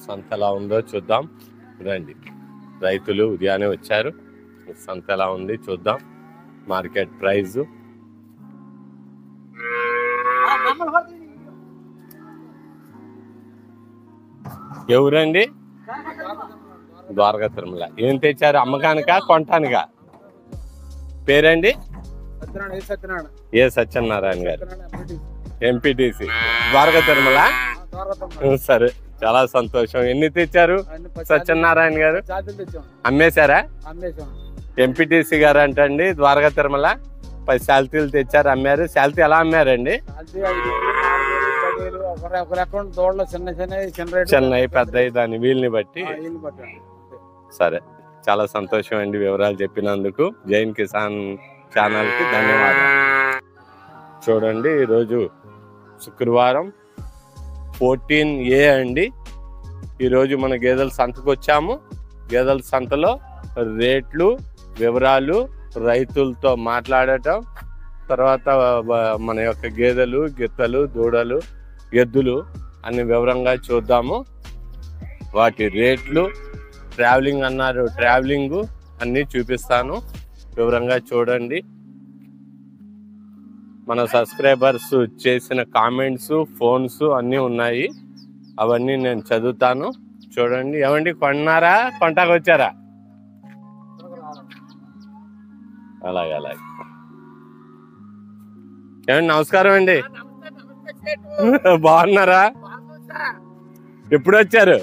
సంత ఎలా ఉందో చూద్దాం రండి. రైతులు ఉదయాన్నే వచ్చారు. సంత ఎలా ఉంది చూద్దాం. మార్కెట్ ప్రైస్ ఎవరండి? ద్వారకా తిరుమల. ఏం తెచ్చారు? అమ్మకానికా కొంటానికా? పేరండి? ఏ సత్యనారాయణ గారు, ఎంపీటీసీ ద్వారకా తిరుమల. సరే, చాలా సంతోషం. ఎన్ని తెచ్చారు సత్యనారాయణ గారు? అమ్మేశారా? ఎంపీటీసీ గారు అంటండి ద్వారకా తిరుమల 10 శాల్తీలు తెచ్చారు, అమ్మారు. శాల్తీ ఎలా అమ్మారండి? చిన్నవి పెద్దవి దాని వీలుని బట్టి. సరే, చాలా సంతోషం అండి వివరాలు చెప్పినందుకు. జైన్ కిసాన్ ఛానల్ కి ధన్యవాదాలు. చూడండి, ఈరోజు శుక్రవారం 14A అండి. ఈరోజు మన గేదెల సంతకు వచ్చాము. గేదెల సంతలో రేట్లు, వివరాలు, రైతులతో మాట్లాడటం, తర్వాత మన యొక్క గేదెలు, గిత్తలు, దూడలు, ఎద్దులు అన్ని వివరంగా చూద్దాము. వాటి రేట్లు, ట్రావెలింగ్ అన్నారు, ట్రావెలింగ్ అన్నీ చూపిస్తాను. వివరంగా చూడండి. మన సబ్స్క్రైబర్స్ చేసిన కామెంట్స్, ఫోన్స్ అన్నీ ఉన్నాయి. అవన్నీ నేను చదువుతాను. చూడండి. ఏమండి, కొన్నారా? కొంటాకు వచ్చారా? అలాగే అలాగే. ఏమండి, నమస్కారం అండి. బాగున్నారా? ఎప్పుడు వచ్చారు?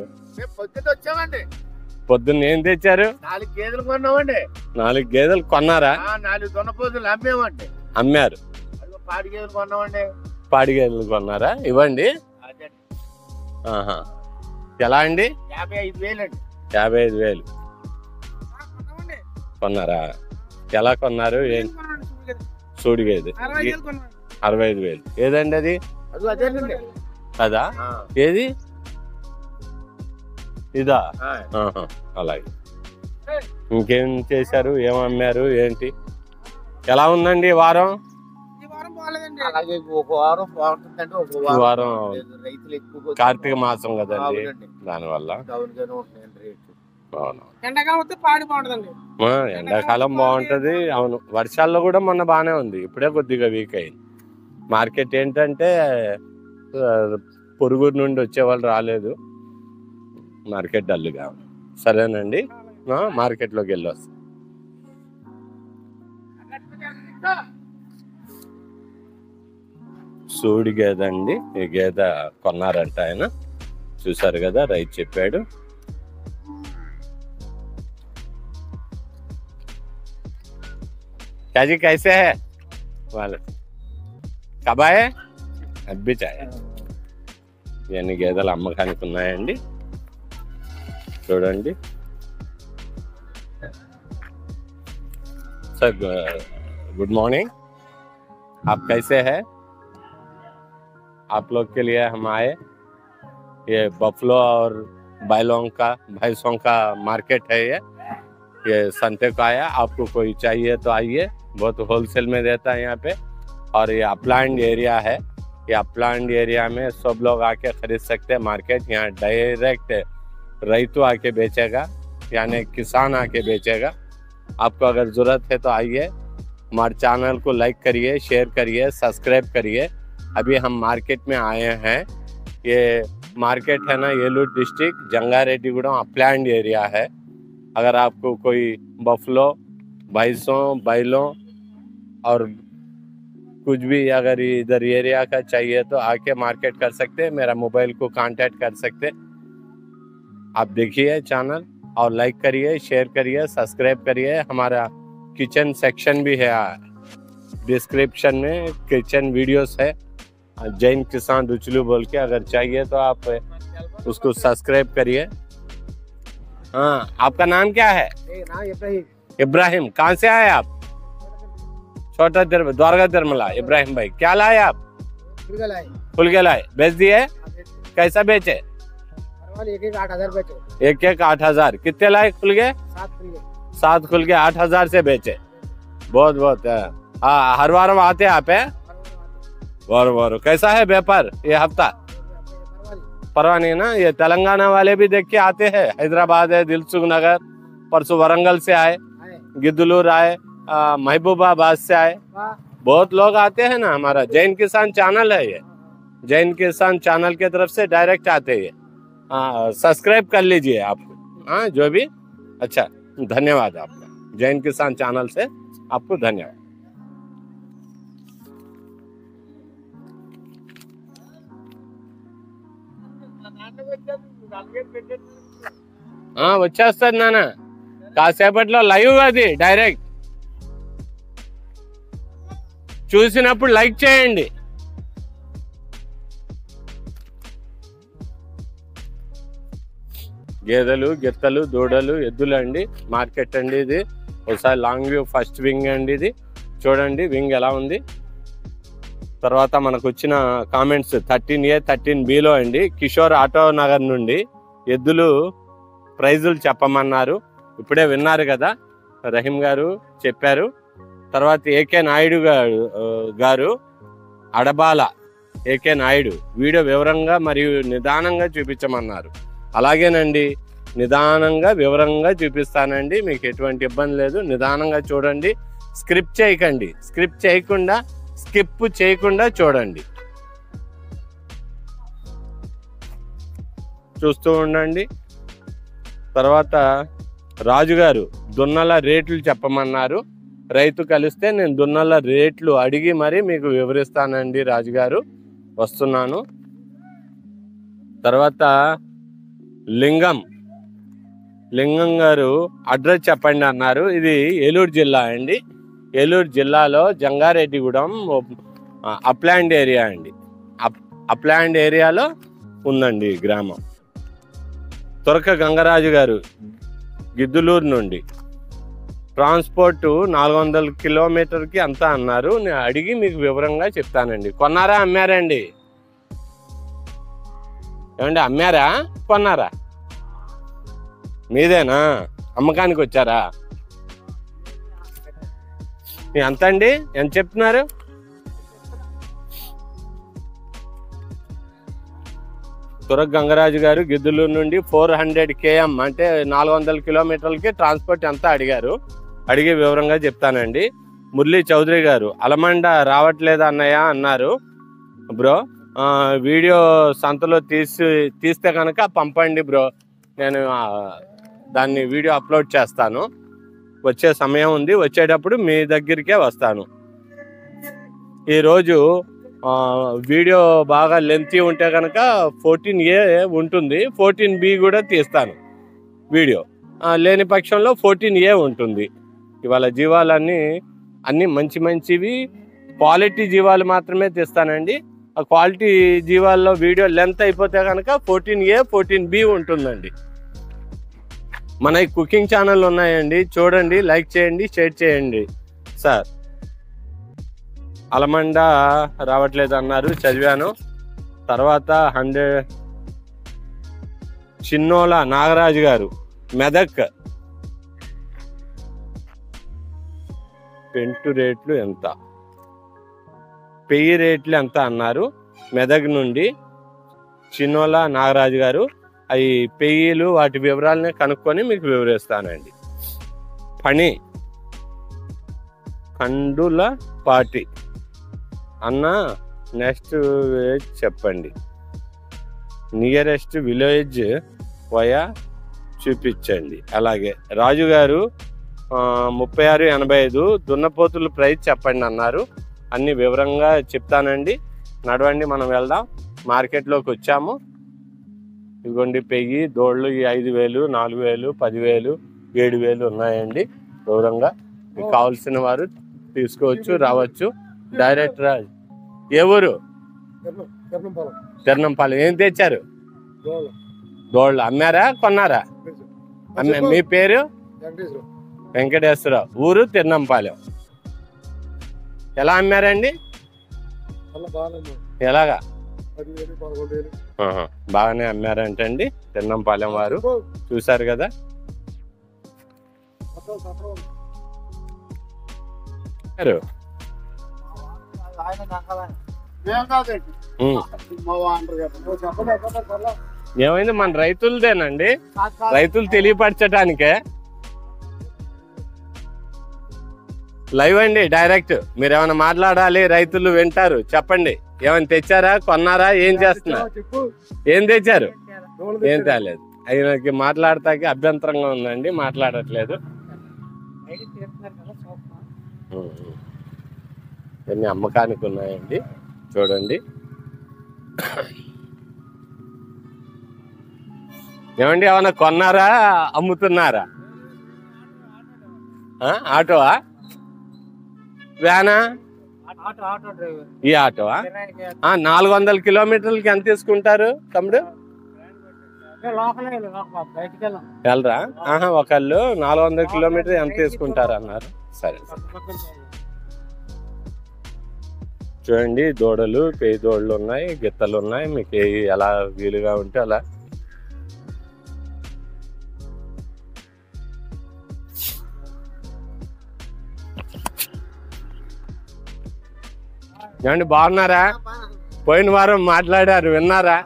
పొద్దున్న ఏం తెచ్చారు? 4 గేదెలు కొన్నామండి. 4 గేదెలు కొన్నారా? 4 దున్నపోతులు అమ్మేమండి. అమ్మారు. పాడి గేదెలు కొన్నామండి. పాడి గేదెలు కొన్నారా? ఇవ్వండి. ఆహా, ఎలా అండి? 55,000 అండి. 55,000 కొన్నారా? ఎలా కొన్నారు? సూడి గేదె 65,000. ఏదండి అది? అదా? ఏది? ఇదా? అలాగే. ఇంకేం చేశారు? ఏమమ్మారు? ఏంటి? ఎలా ఉందండి వారం? అలాగే ఒక వారం బాగుంటుందండి. ఒక వారం రైతులు ఎక్కువ కార్తీక మాసం కదండి, దానివల్ల. ఎండాకాలం బాగుంటది. అవును, వర్షాల్లో కూడా మొన్న బాగానే ఉంది. ఇప్పుడే కొద్దిగా వీక్ అయింది మార్కెట్. ఏంటంటే పొరుగురు నుండి వచ్చేవాళ్ళు రాలేదు. మార్కెట్ డల్గా. సరేనండి, మార్కెట్లోకి వెళ్ళి వస్తాం. సూడి గేదె అండి. ఈ గేదె కొన్నారంట ఆయన. చూసారు కదా, రైతు చెప్పాడు. కాజీ కైసే హై వాళ్ళ కబాయే అబ్బిచాయ. ఇవన్నీ గేదెలు అమ్మకానికి ఉన్నాయండి. చూడండి. सर गुड मॉर्निंग, आप कैसे हैं? आप लोग के लिए हम आए। ये बफलो और भैंसों का मार्केट है। ये संते को आया। आपको कोई चाहिए तो आइए, बहुत होलसेल में देता है यहाँ पे। और ये अपलैंड एरिया है। ये अपलैंड एरिया में सब लोग आके खरीद सकते हैं। मार्केट यहाँ डायरेक्ट रैतु आके बेचेगा, यानी किसान आके बेचेगा। आपको अगर ज़रूरत है तो आइए। हमारे चैनल को लाइक करिए, शेयर करिए, सब्सक्राइब करिए। अभी हम मार्केट में आए हैं। ये मार्केट है ना, येलूर डिस्ट्रिक्ट जंगारेड्डीगुड़म अपलैंड एरिया है। अगर आपको कोई बफलो, भैंसों, बैलों और कुछ भी अगर इधर एरिया का चाहिए तो आके मार्केट कर सकते हैं। मेरा मोबाइल को कांटेक्ट कर सकते। आप देखिए चैनल और लाइक करिए, शेयर करिए, सब्सक्राइब करिए। हमारा किचन सेक्शन भी है, डिस्क्रिप्शन में किचन वीडियोस है। जैन किसान रुचलू बोल के, अगर चाहिए तो आप उसको सब्सक्राइब करिए। हाँ, आपका नाम क्या है? इब्राहिम। कहाँ से आए आप? छोटा द्वारका तिरुमला। इब्राहिम भाई, क्या लाए आप? फुलगे लाए। बेच दिए? कैसा बेचे? एक 8,000 बेचे। एक 8,000। कितने लाए खुल गए? 7 खुल के 8,000 से बेचे। बहुत बहुत। हाँ, हर वार आते आप है? वार कैसा है व्यापार ये हफ्ता? परवाह नहीं ना। ये तेलंगाना वाले भी देख के आते हैं, हैदराबाद है, दिलसुख नगर, परसों वरंगल से आए, गिद्दलूर आए, महबूबाबाद से आए, बहुत लोग आते हैं ना। हमारा जैन किसान चैनल है ये, जैन किसान चैनल के तरफ से डायरेक्ट आते हैं। सब्सक्राइब कर लीजिए आप। हाँ, जो भी अच्छा, धन्यवाद आपका। जैन किसान चैनल से आपको धन्यवाद। వచ్చేస్తుంది నాన్న, కాసేపట్లో లైవ్ అది డైరెక్ట్ చూసినప్పుడు లైక్ చేయండి. గేదెలు, గిత్తలు, దూడలు, ఎద్దులు అండి మార్కెట్ అండి ఇది. ఒకసారి లాంగ్ వ్యూ ఫస్ట్ వింగ్ అండి ఇది, చూడండి వింగ్ ఎలా ఉంది. తర్వాత మనకు వచ్చిన కామెంట్స్ 13A 13Bలో అండి, కిషోర్ ఆటో నగర్ నుండి ఎద్దులు ప్రైజులు చెప్పమన్నారు. ఇప్పుడే విన్నారు కదా, రహీం గారు చెప్పారు. తర్వాత ఏకే నాయుడు గారు అడబాల ఏకే నాయుడు వీడియో వివరంగా మరియు నిదానంగా చూపించమన్నారు. అలాగేనండి, నిదానంగా వివరంగా చూపిస్తానండి, మీకు ఎటువంటి ఇబ్బంది లేదు. నిదానంగా చూడండి, స్క్రిప్ట్ చేయకండి, స్కిప్ చేయకుండా చూడండి, చూస్తూ ఉండండి. తర్వాత రాజుగారు దున్నల రేట్లు చెప్పమన్నారు. రైతు కలిస్తే నేను దున్నల రేట్లు అడిగి మరీ మీకు వివరిస్తానండి. రాజుగారు వస్తున్నాను. తర్వాత లింగం గారు అడ్రస్ చెప్పండి అన్నారు. ఇది ఏలూరు జిల్లా అండి. ఏలూరు జిల్లాలో జంగారెడ్డిగూడెం అప్లాండ్ ఏరియా అండి. అప్లాండ్ ఏరియాలో ఉందండి గ్రామం. తొరక గంగరాజు గారు గిద్దులూరు నుండి ట్రాన్స్పోర్ట్ 400 కిలోమీటర్కి అంతా అన్నారు. నేను అడిగి మీకు వివరంగా చెప్తానండి. కొన్నారా, అమ్మారండి? ఏమండి, అమ్మారా కొన్నారా? మీదేనా? అమ్మకానికి వచ్చారా? ఎంత అండి, ఎంత చెప్తున్నారు? తురక్ గంగరాజు గారు గిద్దులూరు నుండి 400 km అంటే 400 కిలోమీటర్లకి ట్రాన్స్పోర్ట్ ఎంత అడిగారు. అడిగి వివరంగా చెప్తానండి. మురళీ చౌదరి గారు అలమండ రావట్లేదు అన్నయ్య అన్నారు. బ్రో, వీడియో సంతలో తీస్తే కనుక పంపండి బ్రో, నేను దాన్ని వీడియో అప్లోడ్ చేస్తాను. వచ్చే సమయం ఉంది, వచ్చేటప్పుడు మీ దగ్గరికే వస్తాను. ఈరోజు వీడియో బాగా లెంతీ ఉంటే కనుక 14A ఉంటుంది, 14B కూడా తీస్తాను వీడియో. లేని పక్షంలో 14A ఉంటుంది. ఇవాళ జీవాలన్నీ అన్నీ మంచివి క్వాలిటీ జీవాలు మాత్రమే తీస్తానండి. ఆ క్వాలిటీ జీవాల్లో వీడియో లెంత్ అయిపోతే కనుక 14A 14B ఉంటుందండి. మన కుకింగ్ ఛానల్ ఉన్నాయండి, చూడండి, లైక్ చేయండి, షేర్ చేయండి. సార్ అలమండ రావట్లేదు అన్నారు, చదివాను. తర్వాత 100 చిన్నోల నాగరాజు గారు మెదక్ పెంటు రేట్లు ఎంత, పెయ్యి రేట్లు ఎంత అన్నారు. మెదక్ నుండి చిన్నోల నాగరాజు గారు అవి పెయ్యిలు వాటి వివరాలని కనుక్కొని మీకు వివరిస్తానండి. పని కండుల పాటి అన్న నెక్స్ట్ విలేజ్ చెప్పండి, నియరెస్ట్ విలేజ్ వయా చూపించండి. అలాగే రాజు గారు 3685 దున్నపోతుల ప్రైస్ చెప్పండి అన్నారు. అన్ని వివరంగా చెప్తానండి. నడవండి, మనం వెళ్దాం. మార్కెట్లోకి వచ్చాము. ఇదిగోండి పెయ్యి దోళ్ళు 5000, 4000, 10,000, 7,000 ఉన్నాయండి. వివరంగా మీకు కావాల్సిన వారు తీసుకోవచ్చు, రావచ్చు. డైరెక్ట్ రా. ఏ ఊరు? తిరణంపాలెం. ఏం తెచ్చారు? దోళ్ళు. అమ్మారా, కొన్నారా? మీ పేరు? వెంకటేశ్వరరావు. ఊరు తిరణంపాలెం. ఎలా అమ్మారండి? ఎలాగా? బాగానే అమ్మారంటండి తిరణంపాలెం వారు. చూసారు కదా. ఏమైంది మన రైతులదేనండి, రైతులు తెలియపరచడానికే లైవ్ అండి, డైరెక్ట్. మీరు ఏమైనా మాట్లాడాలి, రైతులు వింటారు. చెప్పండి, ఏమైనా తెచ్చారా, కొన్నారా, ఏం చేస్తున్నారు, ఏం తెచ్చారు? ఏం తేలేదు. ఆయనకి మాట్లాడతాకి అభ్యంతరంగా ఉందండి, మాట్లాడట్లేదు. ఇవన్నీ అమ్మకానికి ఉన్నాయండి, చూడండి. ఏమండి, ఏమన్నా కొన్నారా, అమ్ముతున్నారా? ఆటోవా, వ్యానా? ఈ ఆటోవా? 400 కిలోమీటర్లకి ఎంత తీసుకుంటారు తమ్ముడు? వెళ్ళరా? ఒకళ్ళు 400 కిలోమీటర్ ఎంత తీసుకుంటారు అన్నారు. సరే, చూడండి. దూడలు, పేయి దూడలు ఉన్నాయి, గిత్తలు ఉన్నాయి. మీకు ఎలా వీలుగా ఉంటే అలా. ఏమండి, బాగున్నారా? పోయిన వారం మాట్లాడారు, విన్నారా,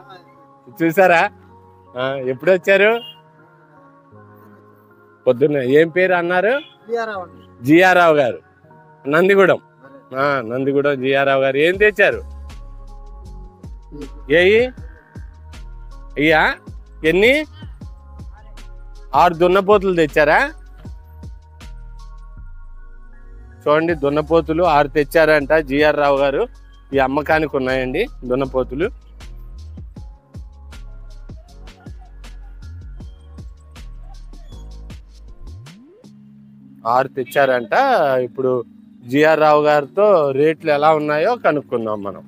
చూసారా? ఎప్పుడు వచ్చారు? పొద్దున్న. ఏం పేరు అన్నారు? జిఆర్రావు గారు, నందిగూడెం. నందిగూడెం జిఆర్రావు గారు. ఏం తెచ్చారు? ఇయ్యా ఎన్ని? 6 దున్నపోతులు తెచ్చారా? చూడండి, దున్నపోతులు 6 తెచ్చారంట జిఆర్ రావు గారు. ఈ అమ్మకానికి ఉన్నాయండి దున్నపోతులు. ఆరు తెచ్చారంట. ఇప్పుడు జిఆర్ రావు గారితో రేట్లు ఎలా ఉన్నాయో కనుక్కుందాం మనం.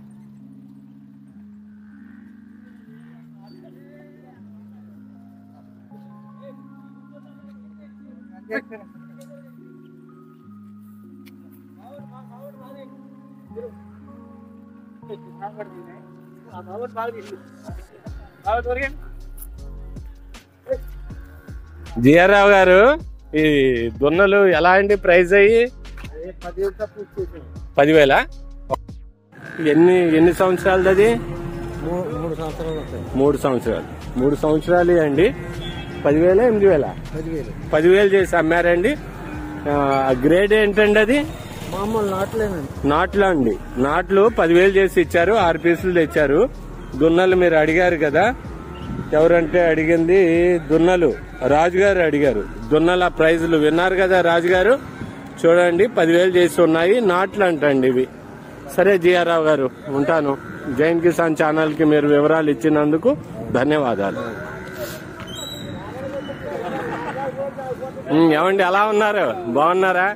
జిఆర్ రావు గారు, ఈ దున్నలు ఎలా అండి ప్రైస్ అయ్యి? 10,000. ఎన్ని సంవత్సరాలది అది? 3 సంవత్సరాలు. 3 సంవత్సరాలు అండి. 10,000 8,000? 10,000 చేసి అమ్మారండి. గ్రేడ్ ఏంటండి అది? మామూలు నాట్లేనండి. నాట్లు అండి. నాట్లు 10,000 చేసి ఇచ్చారు. 6 పీసులు తెచ్చారు. దున్నలు మీరు అడిగారు కదా, ఎవరంటే అడిగింది దున్నలు రాజుగారు అడిగారు. దున్నల ప్రైజులు విన్నారు కదా రాజుగారు. చూడండి, 10,000 చేసి ఉన్నాయి. నాట్లు అంటండి ఇవి. సరే జిఆర్ రావు గారు, ఉంటాను. జైన్ కిసాన్ ఛానల్ కి మీరు వివరాలు ఇచ్చినందుకు ధన్యవాదాలు. ఏమండి, ఎలా ఉన్నారు? బాగున్నారా?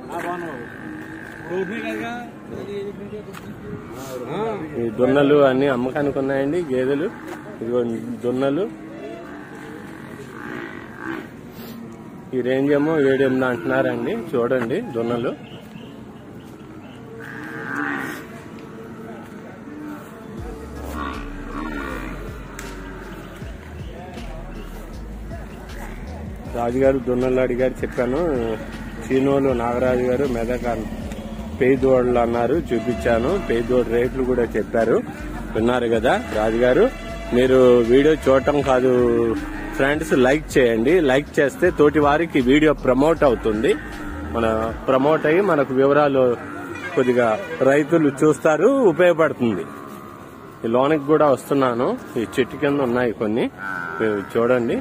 ఈ దున్నలు అన్ని అమ్మకానికి ఉన్నాయండి. గేదెలు, ఇదిగో దున్నలు. ఈ రేంజ్ ఏమో 7-8 అంటున్నారండి. చూడండి దున్నలు. రాజుగారు దున్నలు అడిగారు, చెప్పాను. చీనోలు నాగరాజు గారు మెదకాన్ పేయి దూడలు అన్నారు, చూపించాను. పేయి దూడ రేట్లు కూడా చెప్పారు, విన్నారు కదా రాజుగారు. మీరు వీడియో చూడటం కాదు ఫ్రెండ్స్, లైక్ చేయండి. లైక్ చేస్తే తోటి వారికి వీడియో ప్రమోట్ అవుతుంది. మన ప్రమోట్ అయ్యి మనకు వివరాలు కొద్దిగా రైతులు చూస్తారు, ఉపయోగపడుతుంది. ఈ లోనికి కూడా వస్తున్నాను. ఈ చెట్టు కింద ఉన్నాయి కొన్ని, చూడండి.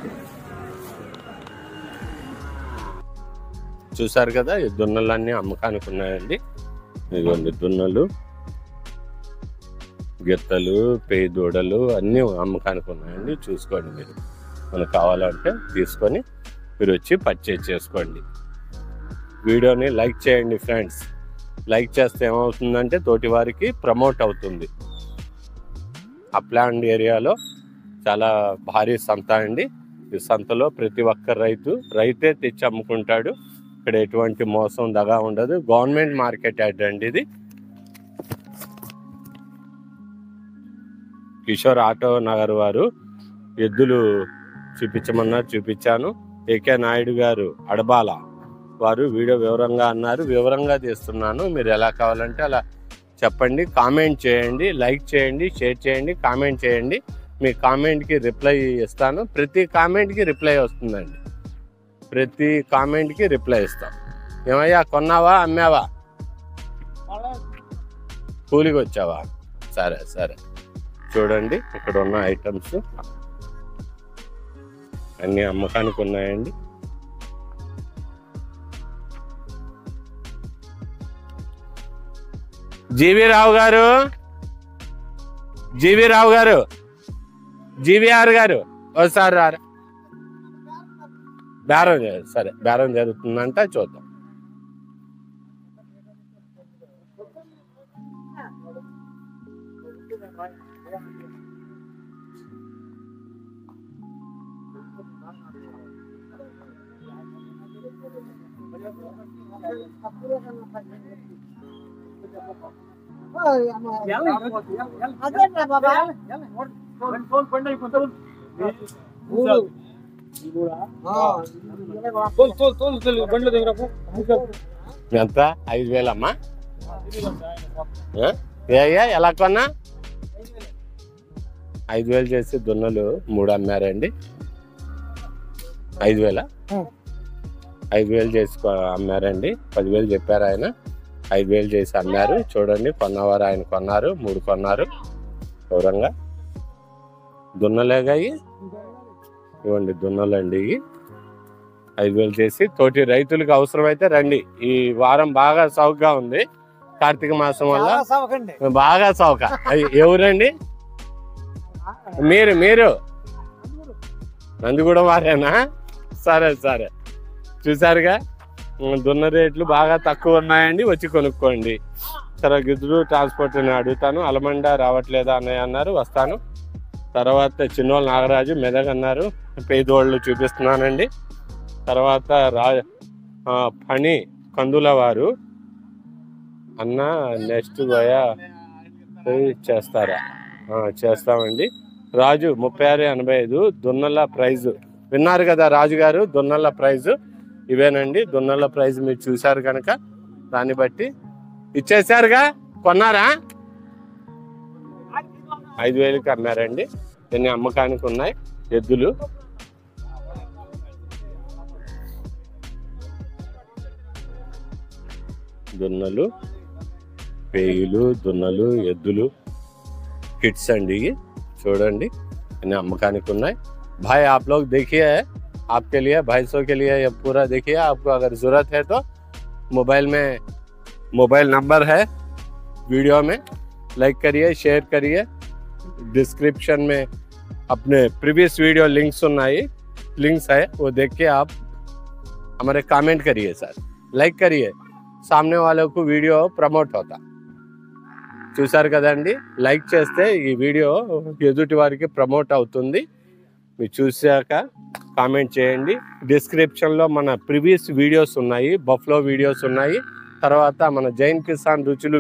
చూసారు కదా, ఈ దున్నలన్నీ అమ్మకానికి ఉన్నాయండి. ఇదిగోండి దున్నలు, గిత్తలు, పేయి దూడలు అన్నీ అమ్మకానికి ఉన్నాయండి. చూసుకోండి, మీరు మనకు కావాలంటే తీసుకొని మీరు వచ్చి పర్చేజ్ చేసుకోండి. వీడియోని లైక్ చేయండి ఫ్రెండ్స్. లైక్ చేస్తే ఏమవుతుందంటే తోటి వారికి ప్రమోట్ అవుతుంది. అప్లాండ్ ఏరియాలో చాలా భారీ సంత అండి. ఈ సంతలో ప్రతి ఒక్క రైతే తెచ్చి అమ్ముకుంటాడు. ఇక్కడ ఎటువంటి మోసం దగా ఉండదు. గవర్నమెంట్ మార్కెట్ యార్డ్ అండి ఇది. కిషోర్ ఆటో నగర్ వారు ఎద్దులు చూపించమన్నారు, చూపించాను. ఏకే నాయుడు గారు అడబాల వారు వీడియో వివరంగా అన్నారు, వివరంగా తీస్తున్నాను. మీరు ఎలా కావాలంటే అలా చెప్పండి. కామెంట్ చేయండి, లైక్ చేయండి, షేర్ చేయండి, కామెంట్ చేయండి. మీ కామెంట్కి రిప్లై ఇస్తాను. ప్రతి కామెంట్కి రిప్లై వస్తుందండి. ప్రతి కామెంట్కి రిప్లై ఇస్తాం. ఏమయ్యా కొన్నావా అమ్మావా కూలికి వచ్చావా? సరే సరే. చూడండి ఇక్కడ ఉన్న ఐటమ్స్ అన్ని అమ్మకానికి ఉన్నాయండి. జీవి రావు గారు, జీవీఆర్ గారు ఒకసారి రారా. బేరం సరే, బేరం జరుగుతుందంట, చూద్దాం. ఎంత? 5,000 అమ్మా. ఎలా కొన్నా? 5,000 చేసి దున్నలు 3 అమ్మారండి. 5,000 5,000 చేసి అమ్మారండి. 10,000 చెప్పారు ఆయన, 5,000 చేసి అమ్మారు. చూడండి, కొన్నవారు ఆయన కొన్నారు, 3 కొన్నారు. దూరంగా దున్నలేగా ఇవ్వండి, దున్నలండి. 5,000 చేసి తోటి రైతులకు అవసరమైతే రండి. ఈ వారం బాగా చౌకగా ఉంది, కార్తీక మాసం వల్ల బాగా చౌక. ఎవరండి మీరు? నందిగూడెం వారేనా? సరే సరే. చూసారుగా, దున్న రేట్లు బాగా తక్కువ ఉన్నాయండి, వచ్చి కొనుక్కోండి. సరే, గిద్దరు ట్రాన్స్పోర్ట్ అని అడుగుతాను. అలమండ రావట్లేదా అన్నయ్య అన్నారు, వస్తాను. తర్వాత చిన్నోళ్ళు నాగరాజు మెదక్ అన్నారు, పేదోళ్ళు చూపిస్తున్నానండి. తర్వాత పని కందుల వారు అన్న నెక్స్ట్ పోయా చేస్తారా? చేస్తామండి. రాజు 3685 దున్నల ప్రైజు విన్నారు కదా రాజు గారు. దున్నల ప్రైజు ఇవేనండి. దున్నల ప్రైజ్ మీరు చూశారు కనుక దాన్ని బట్టి ఇచ్చేసారుగా. కొన్నారా? 5,000కి అమ్మారండి. దీన్ని అమ్మకానికి ఉన్నాయి ఎద్దులు. దున్నలు, పేయులు, దున్నలు, ఎద్దులు కిట్స్ అండి. చూడండి, అన్ని అమ్మకానికి ఉన్నాయి. भाई आप लोग देखिए, आपके लिए 250 के लिए ये पूरा देखिए. आपको अगर ज़रूरत है तो मोबाइल नंबर है वीडियो में, लाइक करिए, शेयर करिए. डिस्क्रिप्शन में अपने प्रीवियस वीडियो लिंक्स है, वो देख के आप हमारे कमेंट करिए सर, लाइक करिए. सामने वालों को वीडियो प्रमोट होता. చూసారు కదండి, లైక్ చేస్తే ఈ వీడియో ఎదుటి వారికి ప్రమోట్ అవుతుంది. మీరు చూసాక కామెంట్ చేయండి. డిస్క్రిప్షన్లో మన ప్రీవియస్ వీడియోస్ ఉన్నాయి, బఫ్లో వీడియోస్ ఉన్నాయి. తర్వాత మన జైన్ కిసాన్ రుచులు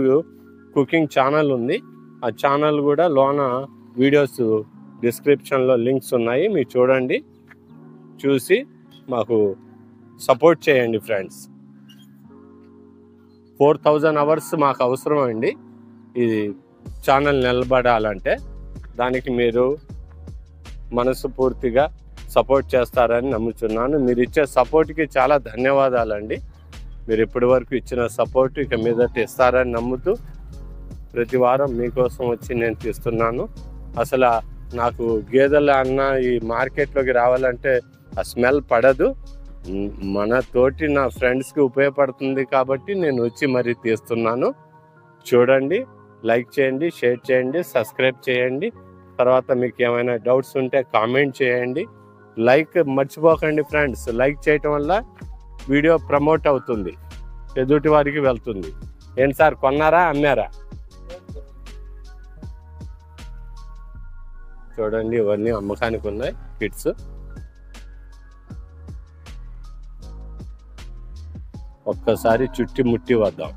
కుకింగ్ ఛానల్ ఉంది, ఆ ఛానల్ కూడా లోన వీడియోస్ డిస్క్రిప్షన్లో లింక్స్ ఉన్నాయి. మీరు చూడండి, చూసి మాకు సపోర్ట్ చేయండి ఫ్రెండ్స్. 4,000 అవర్స్ మాకు అవసరం అండి ఈ ఛానల్ నిలబడాలంటే. దానికి మీరు మనసు పూర్తిగా సపోర్ట్ చేస్తారని నమ్ముతున్నాను. మీరు ఇచ్చే సపోర్ట్కి చాలా ధన్యవాదాలండి. మీరు ఇప్పటి వరకు ఇచ్చిన సపోర్ట్ ఇక మీదట ఇస్తారని నమ్ముతూ ప్రతి వారం మీకోసం వచ్చి నేను తీస్తున్నాను. అసలు నాకు గేదెల అన్న ఈ మార్కెట్లోకి రావాలంటే ఆ స్మెల్ పడదు. మన తోటి నా ఫ్రెండ్స్కి ఉపయోగపడుతుంది కాబట్టి నేను వచ్చి మరీ తీస్తున్నాను. చూడండి, లైక్ చేయండి, షేర్ చేయండి, సబ్స్క్రైబ్ చేయండి. తర్వాత మీకు ఏమైనా డౌట్స్ ఉంటే కామెంట్ చేయండి. లైక్ మర్చిపోకండి ఫ్రెండ్స్. లైక్ చేయటం వల్ల వీడియో ప్రమోట్ అవుతుంది, ఎదుటి వారికి వెళ్తుంది. ఏంటి సార్, కొన్నారా అమ్మారా? చూడండి, ఇవన్నీ అమ్మకానికి ఉన్నాయి కిట్స్. ఒక్కసారి చుట్టి ముట్టి వద్దాం.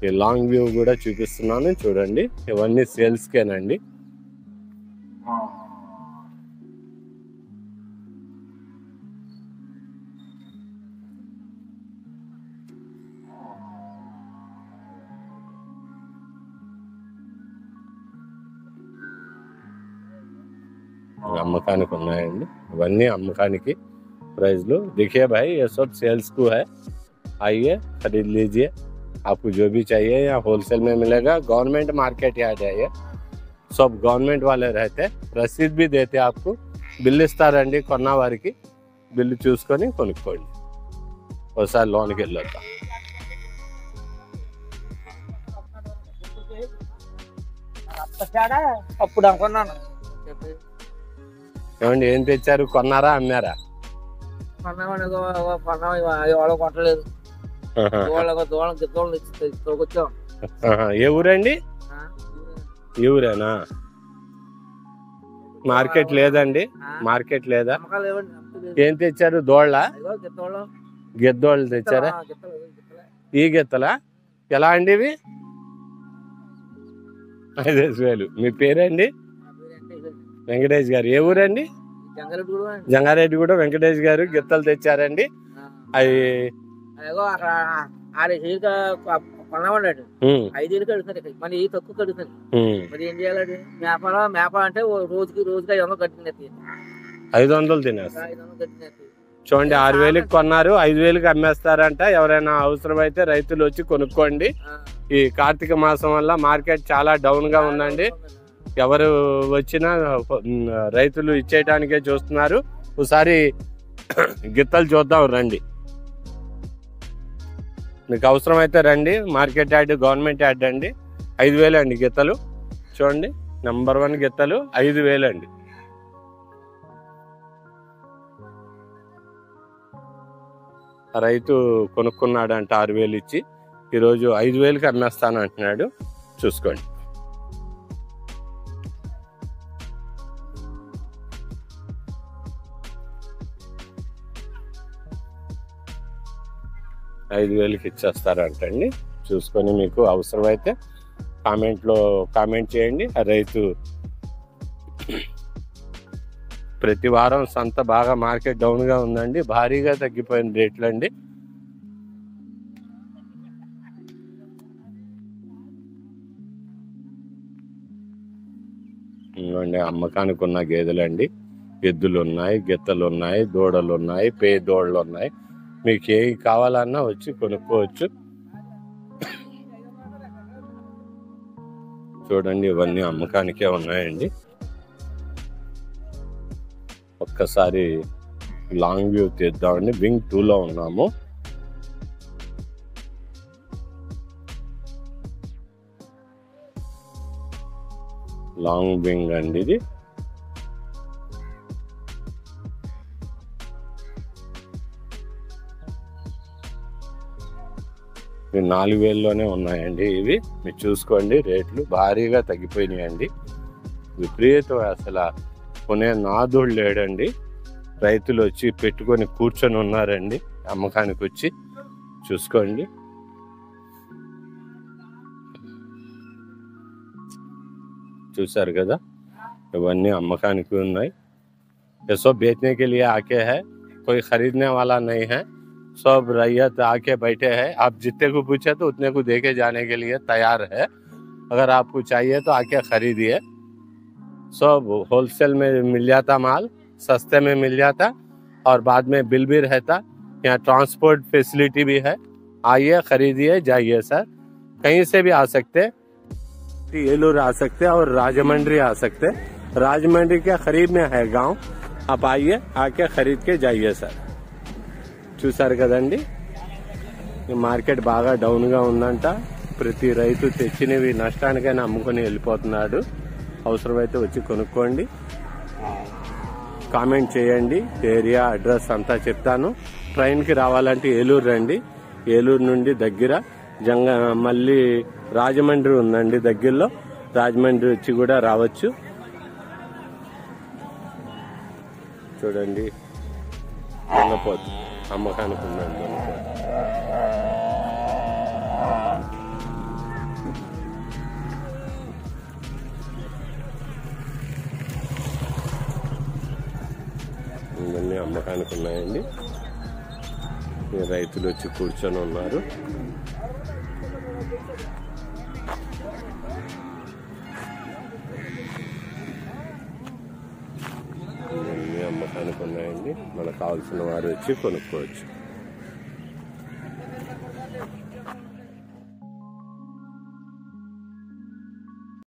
ఈ లాంగ్ వ్యూ కూడా చూపిస్తున్నాను చూడండి. ఇవన్నీ సేల్స్కేనండి. అమ్మకానికి ఉన్నాయండి, ఇవన్నీ అమ్మకానికి ప్రైజ్లు. देखिए भाई ये सब सेल्स को है, आइए खरीद लीजिए, आपको जो भी चाहिए यहाँ होलसेल में मिलेगा। गवर्नमेंट मार्केट यार्ड है ये, सब गवर्नमेंट वाले रहते, रसीद भी देते आपको, బిల్లు ఇస్తారండి కొన్న వారికి, బిల్లు చూసుకొని కొనుక్కోండి, ఒకసారి లోన్కి వెళ్ళొద్దాం. అప్పుడు అనుకున్నాను. ఏమండి ఏం తెచ్చారు, కొన్నారా అమ్మారా? కొన్నాం, కొట్టలేదు. తోకొచ్చాం. ఏ ఊరండి? ఈ ఊరేనా? మార్కెట్ లేదండి, మార్కెట్ లేదా? ఏం తెచ్చారు? దోళ్ళ గెద్దోళ్ళు తెచ్చారా? ఈ గెత్తలా ఎలా అండి ఇవి? 5,000. మీ పేరండి? వెంకటేష్ గారు. ఏ ఊరండి? జంగారెడ్డి కూడా. వెంకటేష్ గారు గిత్తలు తెచ్చారండి. అవి 5,000 కడుగుతారు, మళ్ళీ తక్కువ కడుగుతారు. మరి ఏం చేయాలి? మేప అంటే రోజుకి 500 కట్టినట్టు, 500 తినేస్తారు. చూడండి, 6,000కి కొన్నారు, 5,000కి అమ్మేస్తారంట. ఎవరైనా అవసరం అయితే రైతులు వచ్చి కొనుక్కోండి. ఈ కార్తీక మాసం వల్ల మార్కెట్ చాలా డౌన్ గా ఉందండి. ఎవరు వచ్చినా రైతులు ఇచ్చేయటానికే చూస్తున్నారు. ఒకసారి గిత్తలు చూద్దాం రండి. మీకు అవసరం అయితే రండి. మార్కెట్ యార్డ్, గవర్నమెంట్ యార్డ్ అండి. 5,000 అండి గిత్తలు. చూడండి, నెంబర్ 1 గిత్తలు 5,000 అండి. రైతు కొనుక్కున్నాడంట 6,000 ఇచ్చి, ఈరోజు 5,000కి అమ్మేస్తాను అంటున్నాడు. చూసుకోండి. $5,000కి ఇచ్చేస్తారంటండి. చూసుకొని మీకు అవసరమైతే కామెంట్లో కామెంట్ చేయండి. రైతు ప్రతి వారం సంత బాగా మార్కెట్ డౌన్గా ఉందండి, భారీగా తగ్గిపోయిన రేట్లు అండి. ఇవ్వండి అమ్మకానికి ఉన్న గేదెలండి. ఎద్దులు ఉన్నాయి, గిత్తలు ఉన్నాయి, దూడలు ఉన్నాయి, పే దూడలు ఉన్నాయి. మీకు ఏ కావాలన్నా వచ్చి కొనుక్కోవచ్చు. చూడండి, ఇవన్నీ అమ్మకానికే ఉన్నాయండి. ఒక్కసారి లాంగ్ వ్యూ తీద్దామండి. వింగ్ 2లో ఉన్నాము. లాంగ్ వింగ్ అండి ఇది. ఇవి 4,000లోనే ఉన్నాయండి. ఇవి మీరు చూసుకోండి, రేట్లు భారీగా తగ్గిపోయినాయండి. విపరీతం, అసలు కొనే నాదుడు లేడండి. రైతులు వచ్చి పెట్టుకొని కూర్చొని ఉన్నారండి అమ్మకానికి వచ్చి. చూసుకోండి, చూసారు కదా, ఇవన్నీ అమ్మకానికి ఉన్నాయి. ये सब बेचने के लिए आके है, कोई खरीदने वाला नहीं है. सब रैयत आके बैठे हैं. आप जितने को पूछे तो उतने को देके जाने के लिए तैयार है. अगर आपको चाहिए तो आके खरीदिए. सब होलसेल में मिल जाता, माल सस्ते में मिल जाता, और बाद में बिल भी रहता. यहाँ ट्रांसपोर्ट फैसिलिटी भी है. आइए, खरीदिए, जाइए सर. कहीं से भी आ सकते, येलूर आ सकते और राजमंड्री आ सकते. राजमंड्री के करीब में है गांव. आप आइए, आके खरीद के जाइए सर. చూసారు కదండి, ఈ మార్కెట్ బాగా డౌన్గా ఉందంట. ప్రతి రైతు తెచ్చినవి నష్టానికైనా అమ్ముకొని వెళ్ళిపోతున్నాడు. అవసరమైతే వచ్చి కొనుక్కోండి. కామెంట్ చేయండి, ఏరియా అడ్రస్ అంతా చెప్తాను. ట్రైన్కి రావాలంటే ఏలూరు రండి. ఏలూరు నుండి దగ్గర మళ్ళీ రాజమండ్రి ఉందండి దగ్గరలో. రాజమండ్రి వచ్చి కూడా రావచ్చు. చూడండి, దొంగపోతు అమ్మకానికి ఉందండి. ఇవన్నీ అమ్మకానికి ఉన్నాయండి. రైతులు వచ్చి కూర్చొని ఉన్నారు. అమ్మకానికి ఉన్నాయండి. మనకు కావాల్సిన వారు వచ్చి కొనుక్కోవచ్చు.